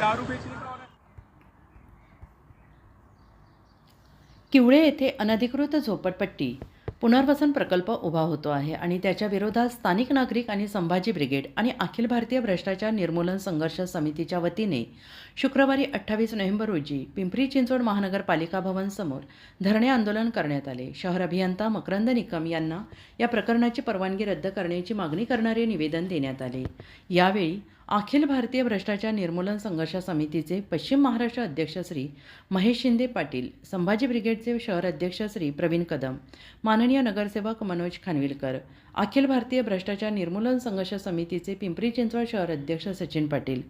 दारू बेचने का ऑर्डर। किवळे येथे अनधिकृत झोपडपट्टी पुनर्वसन प्रकल्प उभा होतो आहे आणि त्याच्या विरोधात स्थानिक नागरिक आणि संभाजी ब्रिगेड आणि अखिल भारतीय भ्रष्टाचार निर्मूलन संघर्ष समितीच्या वतीने शुक्रवारी 28 नोव्हेंबर रोजी पिंपरी चिंचवड महानगरपालिका भवन समोर धरणे आंदोलन करण्यात आले। शहर अभियंता मकरंद निकम यांना या प्रकरणाची परवानगी रद्द करण्याची मागणी करणारे निवेदन देण्यात आले। यावेळी अखिल भारतीय भ्रष्टाचार निर्मूलन संघर्ष समितीचे पश्चिम महाराष्ट्र अध्यक्ष श्री महेश शिंदे पाटील, संभाजी ब्रिगेडचे शहर अध्यक्ष श्री प्रवीण कदम, माननीय नगरसेवक मनोज खानविलकर, अखिल भारतीय भ्रष्टाचार निर्मूलन संघर्ष समितीचे पिंपरी चिंचवड शहर अध्यक्ष सचिन पाटील,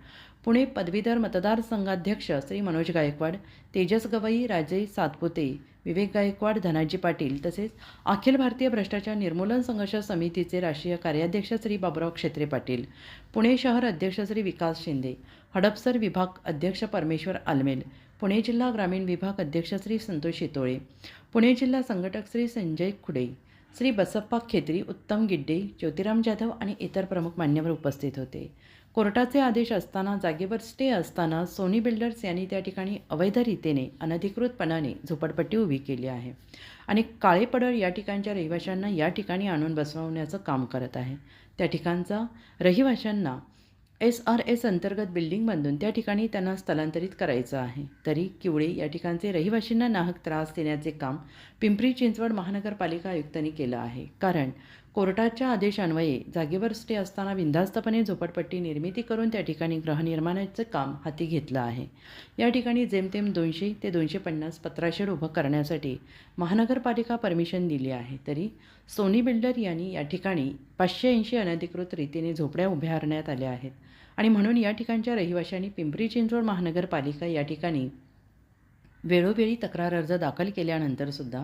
पुणे पदवीधर मतदारसंघाध्यक्ष श्री मनोज गायकवाड, तेजस गवई, राजे सातपुते, विवेक गायकवाड, धनाजी पाटील तसेच अखिल भारतीय भ्रष्टाचार निर्मूलन संघर्ष समितीचे राष्ट्रीय कार्याध्यक्ष श्री बाबुराव क्षेत्रे पाटील, पुणे शहर अध्यक्ष श्री विकास शिंदे, हडपसर विभाग अध्यक्ष परमेश्वर आलमेल, पुणे जिल्हा ग्रामीण विभाग अध्यक्ष श्री संतोष शितोळे, पुणे जिल्हा संघटक श्री संजय खुडे, श्री बसप्पा खेत्री, उत्तम गिड्डे, ज्योतिराम जाधव आणि इतर प्रमुख मान्यवर उपस्थित होते। कोर्टाचे आदेश असताना, जागेवर स्टे असताना सोनी बिल्डर्स यांनी त्या ठिकाणी अवैध रीतीने अनधिकृतपणाने झोपडपट्टी उभी केली आहे आणि काळे पडळ या ठिकाणच्या रहिवाशांना या ठिकाणी आणून बसवण्याचं काम करत आहे। त्या ठिकाणचा रहिवाशांना SRS अंतर्गत बिल्डिंग बांधून त्या ठिकाणी त्यांना स्थलांतरित करायचं आहे। तरी किवळे या ठिकाणचे रहिवाशांना नाहक त्रास देण्याचे काम पिंपरी चिंचवड महानगरपालिका आयुक्तांनी केलं आहे। कारण कोर्टाच्या आदेशान्वये जागेवर स्टे असताना बिनधास्तपणे झोपडपट्टी निर्मिती करून त्या ठिकाणी गृहनिर्माणाचे काम हाती घेतलं आहे। या ठिकाणी जेमतेम 200 ते 250 पत्राशेड उभं करण्यासाठी महानगरपालिका परमिशन दिली आहे। तरी सोनी बिल्डर यांनी या ठिकाणी 580 अनधिकृत रीतीने झोपड्या उभारण्यात आल्या आहेत आणि म्हणून या ठिकाणच्या रहिवाशांनी पिंपरी चिंचवड महानगरपालिका या ठिकाणी वेळोवेळी तक्रार अर्ज दाखल केल्यानंतरसुद्धा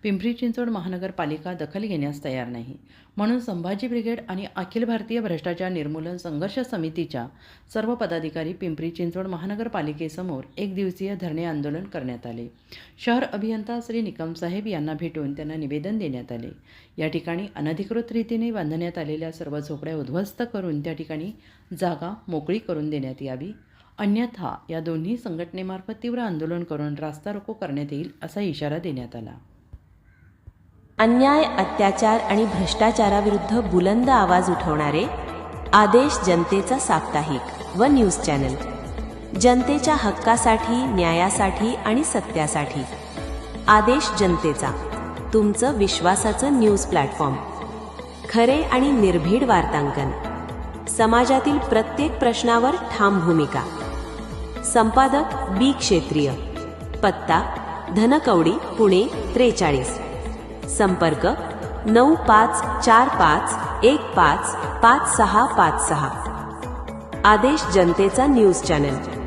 पिंपरी चिंचवड महानगरपालिका दखल घेण्यास तयार नाही। म्हणून संभाजी ब्रिगेड आणि अखिल भारतीय भ्रष्टाचार निर्मूलन संघर्ष समितीच्या सर्व पदाधिकारी पिंपरी चिंचवड महानगरपालिकेसमोर एक दिवसीय धरणे आंदोलन करण्यात आले। शहर अभियंता श्री निकम साहेब यांना भेटून त्यांना निवेदन देण्यात आले। या ठिकाणी अनधिकृत रीतीने बांधण्यात आलेल्या सर्व झोपड्या उद्ध्वस्त करून त्या ठिकाणी जागा मोकळी करून देण्यात यावी, अन्यथा या दोन्ही संघटनेमार्फत तीव्र आंदोलन करून रास्ता रोको करण्यात येईल असा इशारा देण्यात आला। अन्याय, अत्याचार आणि भ्रष्टाचाराविरुद्ध बुलंद आवाज उठवणारे आदेश जनतेचा साप्ताहिक व न्यूज चॅनल, जनतेच्या हक्कासाठी, न्यायासाठी आणि सत्यासाठी आदेश जनतेचा, तुमचं विश्वासाचं न्यूज प्लॅटफॉर्म, खरे आणि निर्भीड वार्तांकन, समाजातील प्रत्येक प्रश्नावर ठाम भूमिका। संपादक बी क्षेत्रीय, पत्ता धनकवडी, पुणे 43, संपर्क 9545155656। आदेश जनतेचा न्यूज चॅनल।